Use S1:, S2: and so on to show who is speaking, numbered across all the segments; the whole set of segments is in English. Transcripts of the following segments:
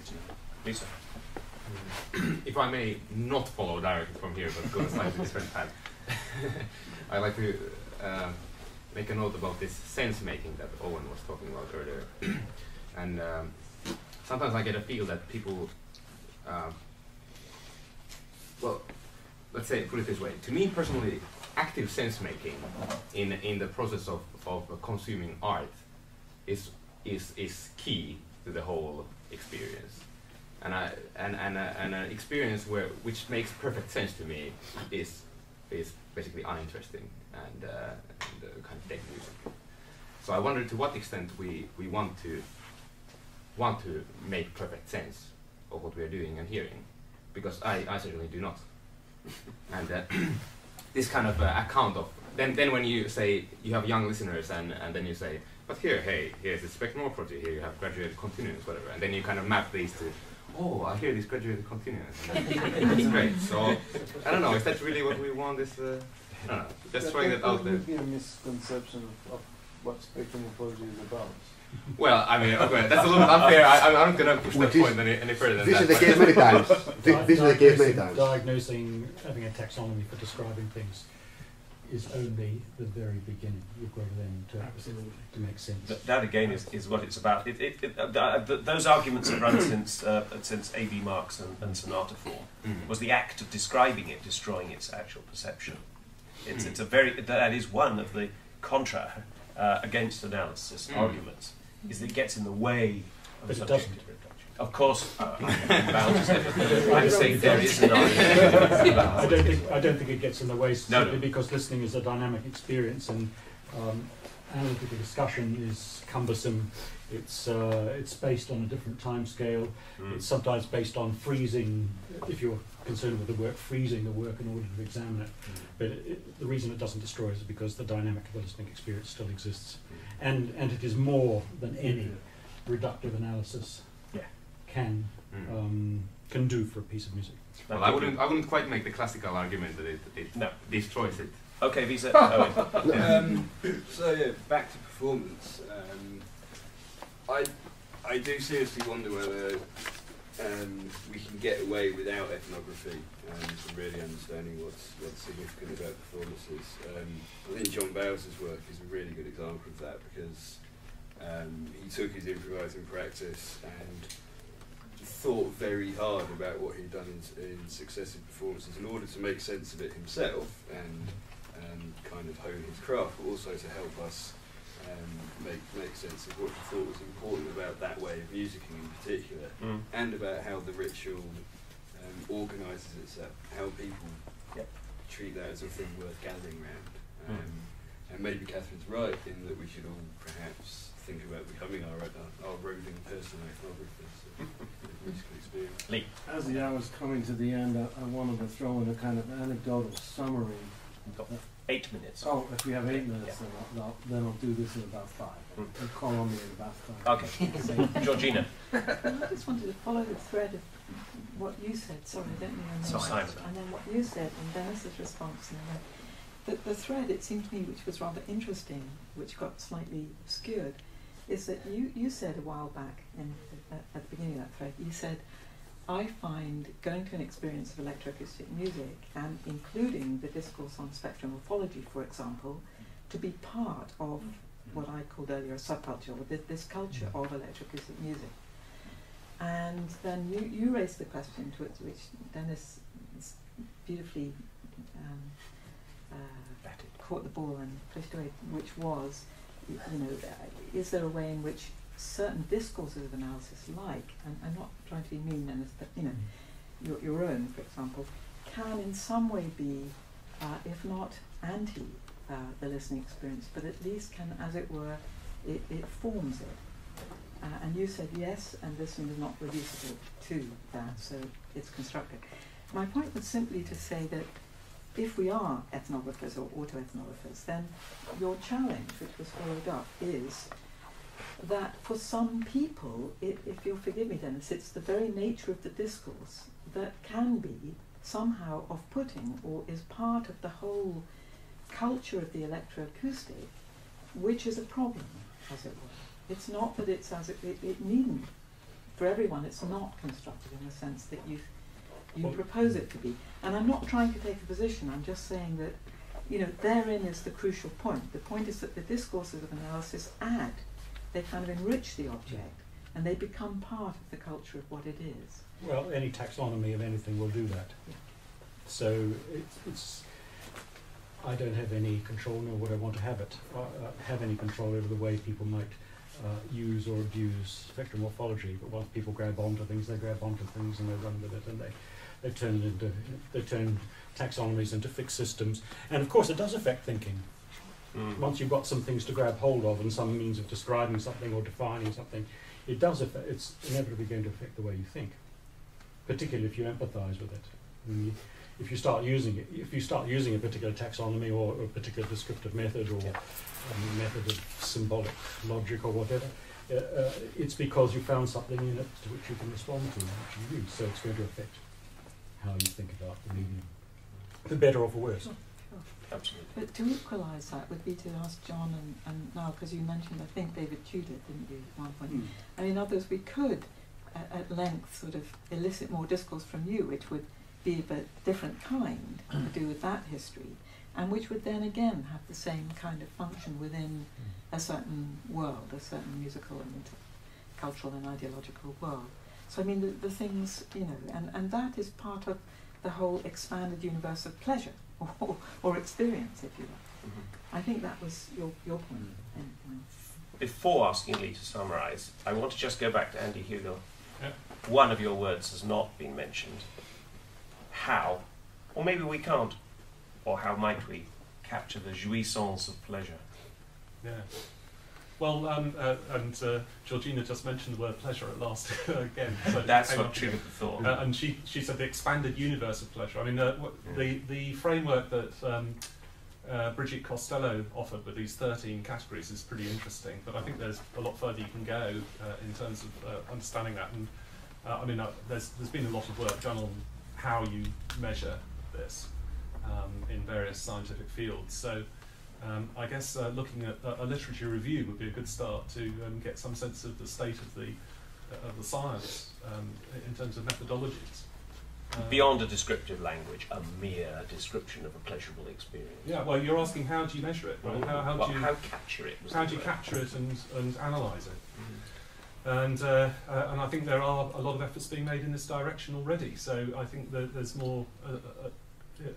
S1: to know. Lisa?
S2: If I may not follow directly from here, but go a slightly different path, I'd like to make a note about this sense-making that Owen was talking about earlier. And sometimes I get a feel that people, well, let's say, put it this way. To me personally, active sense-making in the process of consuming art is key to the whole experience. And an experience which makes perfect sense to me is basically uninteresting and kind of dead music. So I wonder to what extent we want to make perfect sense of what we are doing and hearing, because I certainly do not. And this kind of account of then when you say you have young listeners and then you say, but here's the spectrum project, here you have graduated continuous, whatever, and then you kind of map these to, oh, I hear this graduated continuous. That's great. So I don't know, is that really what we want? I don't know, just throwing that out there.
S3: That would be a misconception of what spectrum morphology is about.
S2: Well, I mean, okay, that's a little bit unfair. I'm not going to push that point any further than that.
S4: This is the case many times. This is the case many times.
S5: Diagnosing, having a taxonomy for describing things is only the very beginning. You've got to then interpret to make sense.
S1: That again is what it's about. Those arguments have run since A.B. Marx and Sonata form. Was the act of describing it destroying its actual perception? It's a very that is one of the contra against analysis arguments. Is that it gets in the way of
S5: but
S1: subjective
S5: it doesn't.
S1: reproduction. Of course, I'm saying there is an argument.
S5: I don't think it gets in the way simply because listening is a dynamic experience, and analytical discussion is cumbersome. It's based on a different time scale. It's sometimes based on freezing, if you're concerned with the work, freezing the work in order to examine it. But the reason it doesn't destroy it is because the dynamic of the listening experience still exists. And it is more than any reductive analysis can do for a piece of music.
S2: Well, I wouldn't quite make the classical argument that it destroys it.
S1: Okay, Visa.
S6: So yeah, back to performance. I do seriously wonder whether we can get away without ethnography from really understanding what's significant about performances. I think John Bowles' work is a really good example of that, because he took his improvising practice and thought very hard about what he'd done in successive performances in order to make sense of it himself and kind of hone his craft, but also to help us make sense of what he thought was important about that way of musicking in particular, and about how the ritual organises itself, how people treat that as a thing worth gathering around. And maybe Catherine's right in that we should all perhaps think about becoming our roving personal ethnographers of musical experience.
S1: Leigh.
S3: As the hour's coming to the end, I wanted to throw in a kind of anecdotal summary.
S1: We've got 8 minutes.
S3: Oh, if we have 8 minutes, then I'll do this in about 5. You call on me in about 5.
S1: Okay. Georgina.
S7: I just wanted to follow the thread of what you said. Sorry, I don't know. And then what you said and Dennis's response. And the thread, it seemed to me, which was rather interesting, which got slightly obscured, is that you said a while back, at the beginning of that thread, you said, I find going to an experience of electroacoustic music, and including the discourse on spectrum morphology, for example, to be part of what I called earlier a subculture, or this culture of electroacoustic music. And then you raised the question to which Dennis beautifully caught the ball and pushed away, which was, is there a way in which certain discourses of analysis, like, and I'm not trying to be mean, Dennis, but your own, for example, can in some way be, if not anti the listening experience, but at least can, as it were, it forms it. And you said yes, and listening is not reducible to that, so it's constructive. My point was simply to say that if we are ethnographers or auto-ethnographers, then your challenge, which was followed up, is that for some people, if you'll forgive me, Dennis, it's the very nature of the discourse that can be somehow off-putting or is part of the whole culture of the electroacoustic, which is a problem, as it were. It's not that it's as it needn't for everyone it's not constructive in the sense that you propose it to be. And I'm not trying to take a position, I'm just saying that, you know, therein is the crucial point. The point is that the discourses of analysis add, they kind of enrich the object, and they become part of the culture of what it is.
S5: Well, any taxonomy of anything will do that.
S7: Yeah.
S5: So I don't have any control, nor would I want to have any control over the way people might use or abuse spectromorphology. But once people grab onto things, they grab onto things and they run with it, and they turn taxonomies into fixed systems. And of course, it does affect thinking. Once you've got some things to grab hold of and some means of describing something or defining something, it does affect. It's inevitably going to affect the way you think, particularly if you empathise with it. If you start using it, if you start using a particular taxonomy or a particular descriptive method or a method of symbolic logic or whatever, it's because you found something in it to which you can respond to and which you use. So it's going to affect how you think about the medium, for better or for worse.
S7: Sure.
S1: Absolutely.
S7: But to equalise that would be to ask John and now, because you mentioned, I think, David Tudor, didn't you, at one point? I mean, others, we could at length sort of elicit more discourse from you, which would be of a different kind to do with that history, and which would then again have the same kind of function within a certain world, a certain musical and cultural and ideological world. So I mean, the things, you know, and that is part of the whole expanded universe of pleasure, or experience, if you like. I think that was your point.
S1: Before asking Leigh to summarise, I want to just go back to Andy Hugo. One of your words has not been mentioned. How, or maybe we can't, or how might we capture the jouissance of pleasure?
S8: Yeah. Well, and Georgina just mentioned the word pleasure at last again. So
S1: that's what triggered the thought.
S8: And she said the expanded universe of pleasure. I mean, the framework that Bridget Costello offered with these 13 categories is pretty interesting, but I think there's a lot further you can go in terms of understanding that. And I mean, there's been a lot of work done on how you measure this in various scientific fields. So I guess looking at a literature review would be a good start to get some sense of the state of the science in terms of methodologies.
S1: Beyond a descriptive language, a mere description of a pleasurable experience.
S8: Yeah, well, you're asking how do you measure it? Right?
S1: How capture it?
S8: How do you capture it and analyse it? And I think there are a lot of efforts being made in this direction already. So I think that there's more,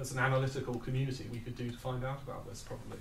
S8: as an analytical community, we could do to find out about this probably.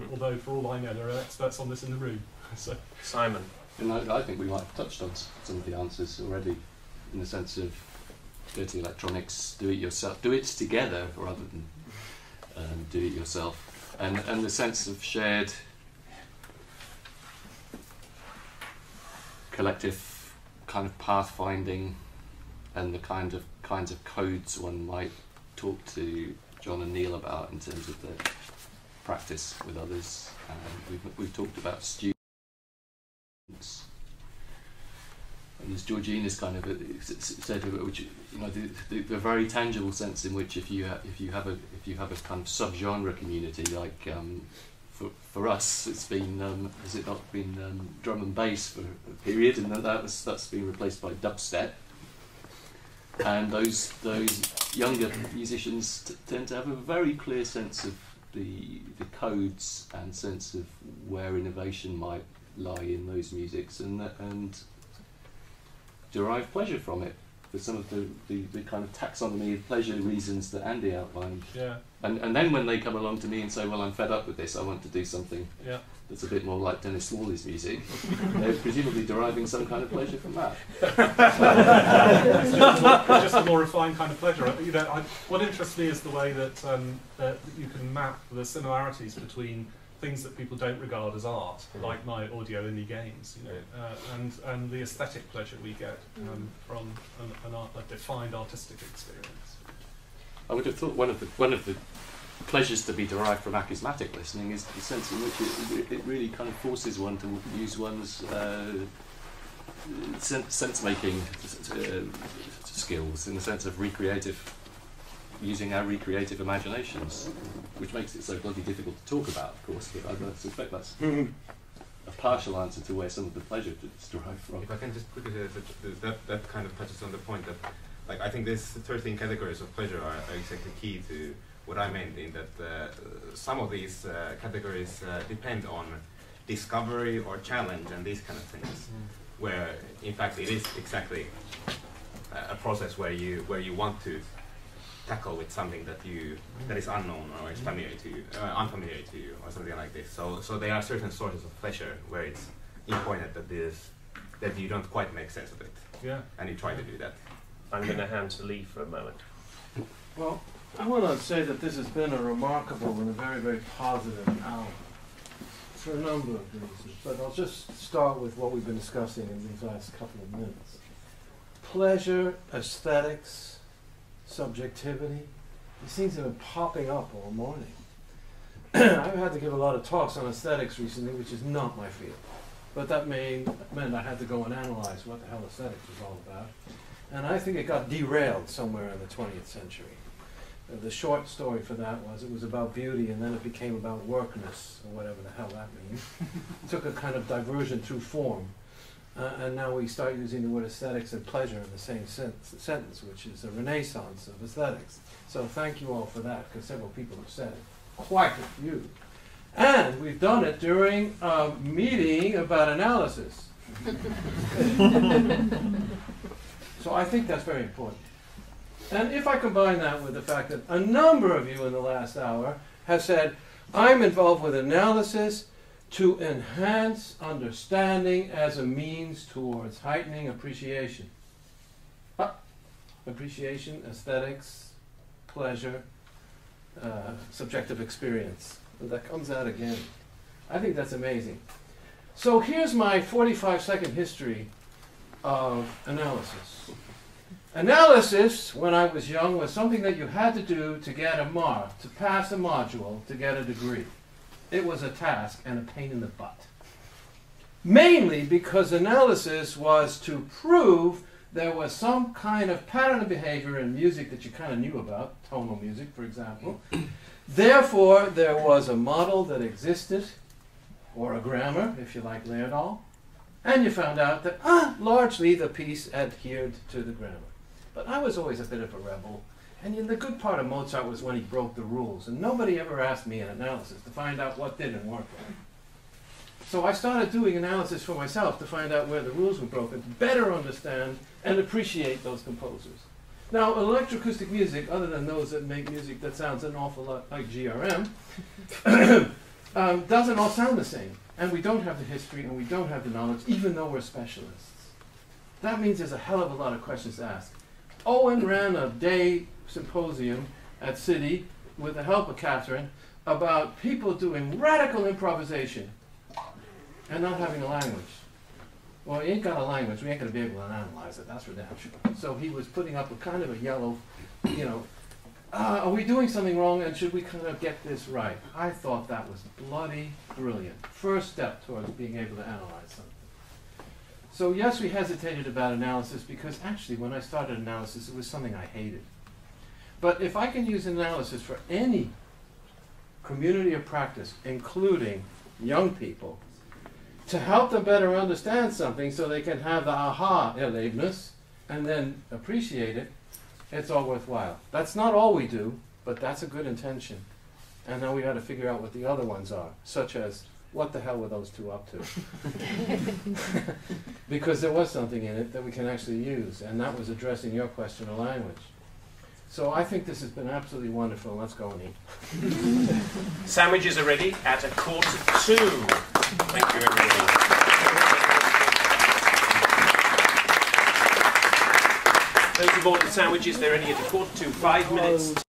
S8: Although for all I know, there are experts on this in the room. So
S1: Simon,
S4: and I think we might have touched on some of the answers already, in the sense of dirty electronics, do it yourself, do it together rather than do it yourself, and the sense of shared collective kind of pathfinding, and the kinds of codes one might talk to John and Neil about in terms of the practice with others. We've talked about students, and as Georgina's kind of said, which, you know, the very tangible sense in which if you have a kind of subgenre community, like for us, it's been has it not been drum and bass for a period, and that's been replaced by dubstep, and those younger musicians tend to have a very clear sense of the codes and sense of where innovation might lie in those musics, and derive pleasure from it for some of the kind of taxonomy of pleasure reasons that Andy outlined.
S8: Yeah.
S4: And then when they come along to me and say, well, I'm fed up with this, I want to do something that's a bit more like Dennis Smalley's music, they're presumably deriving some kind of pleasure from that.
S8: It's just a more refined kind of pleasure. You know, what interests me is the way that you can map the similarities between things that people don't regard as art, like my audio-only games, you know, and the aesthetic pleasure we get from a defined artistic experience.
S4: I would have thought one of the pleasures to be derived from acousmatic listening is the sense in which it really kind of forces one to use one's sense-making skills, in the sense of using our recreative imaginations, which makes it so bloody difficult to talk about, of course, but I suspect that's partial answer to where some of the pleasure is derived from.
S2: If I can just quickly say that kind of touches on the point that, like, I think these 13 categories of pleasure are exactly key to what I meant in that some of these categories depend on discovery or challenge and these kind of things, where in fact it is exactly a process where you want to tackle with something that is unknown or is familiar to you, unfamiliar to you, or something like this. So there are certain sources of pleasure where it's important that you don't quite make sense of it.
S8: Yeah.
S2: And you try to do that.
S1: I'm going to hand to Leigh for a moment.
S3: Well, I want to say that this has been a remarkable and a very, very positive hour for a number of reasons. But I'll just start with what we've been discussing in these last couple of minutes. Pleasure, aesthetics, subjectivity. These things have been popping up all morning. I've had to give a lot of talks on aesthetics recently, which is not my field. But that meant I had to go and analyze what the hell aesthetics was all about. And I think it got derailed somewhere in the 20th century. The short story for that was it was about beauty, and then it became about workness, or whatever the hell that means. It took a kind of diversion through form. And now we start using the word aesthetics and pleasure in the same sentence, which is a renaissance of aesthetics. So thank you all for that, because several people have said it. Quite a few. And we've done it during a meeting about analysis. So I think that's very important. And if I combine that with the fact that a number of you in the last hour have said, I'm involved with analysis to enhance understanding as a means towards heightening appreciation. Appreciation, aesthetics, pleasure, subjective experience. And that comes out again. I think that's amazing. So here's my 45-second history of analysis. Analysis, when I was young, was something that you had to do to get a mark, to pass a module, to get a degree. It was a task and a pain in the butt. Mainly because analysis was to prove there was some kind of pattern of behavior in music that you kind of knew about, tonal music, for example. Therefore, there was a model that existed, or a grammar, if you like Leigh, and you found out that, largely the piece adhered to the grammar. But I was always a bit of a rebel, and the good part of Mozart was when he broke the rules, and nobody ever asked me in analysis to find out what didn't work right. So I started doing analysis for myself to find out where the rules were broken, to better understand and appreciate those composers. Now, electroacoustic music, other than those that make music that sounds an awful lot like GRM, doesn't all sound the same. And we don't have the history, and we don't have the knowledge, even though we're specialists. That means there's a hell of a lot of questions to ask. Owen ran a day symposium at City with the help of Catherine about people doing radical improvisation and not having a language. Well, you ain't got a language, we ain't going to be able to analyze it, that's for damn sure. So he was putting up a kind of a yellow, are we doing something wrong, and should we kind of get this right? I thought that was bloody brilliant. First step towards being able to analyze something. So yes, we hesitated about analysis because actually when I started analysis, it was something I hated. But if I can use analysis for any community of practice, including young people, to help them better understand something so they can have the aha-erlebnis and then appreciate it, it's all worthwhile. That's not all we do, but that's a good intention. And now we got to figure out what the other ones are, such as, what the hell were those two up to? Because there was something in it that we can actually use, and that was addressing your question of language. So I think this has been absolutely wonderful. Let's go and eat.
S1: Sandwiches are ready at 1:45. Thank you, everybody. Those who've ordered sandwiches, they're ready at 1:45, 5 minutes.